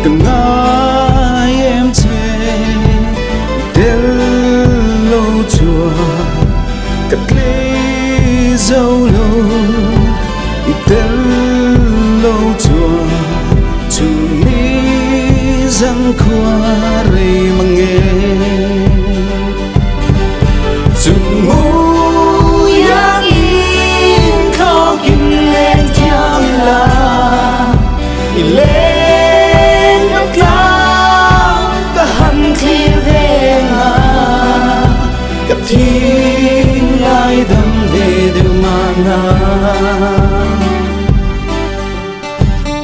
từng ai em chê đến lâu chùa cất ly dâu lâu đến lâu chùa chung ni răng khoa rây mang nghe chung mu yang in khó kim lên theo là lên nó cao cả hẳn thi về ngà gặp thi ai đâm để đều mà na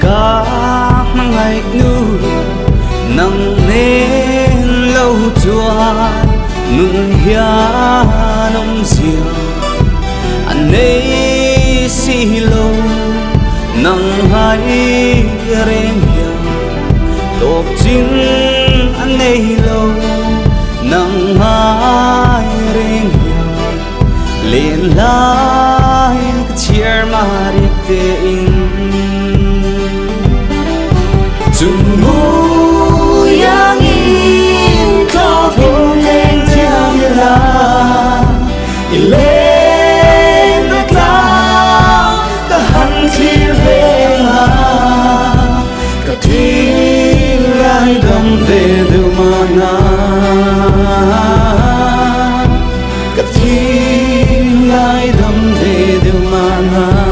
cả Hmangaih Nu nang nên lâu chua nun hian om sia anh ấy si lâu nang hai reng hian top chin anh ấy lâu nang hai reng hian lên lai chiar mari te in chung mu yang in khó kim lên theo là lên nó cao cả hẳn khi về ngà cả thi lại đâm về đều mà na cả thi lại đâm về đều mà na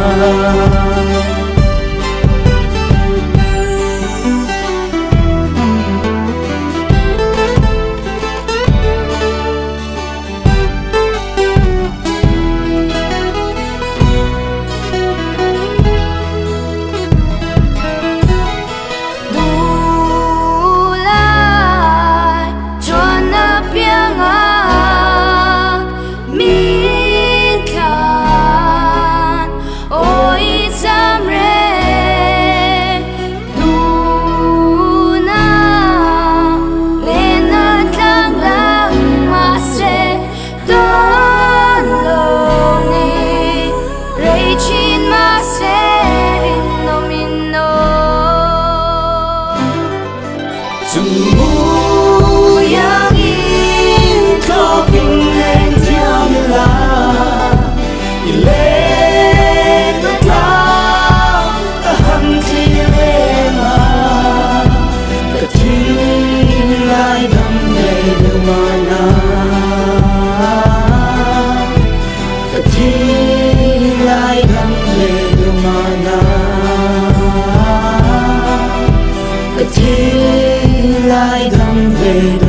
chung mu yang in khó kim lên theo là lên nó cao cả hẳn khi về mà cả thi lại đâm về đều mà na cả thi lại đâm về đều mà na cả thi lại đâm về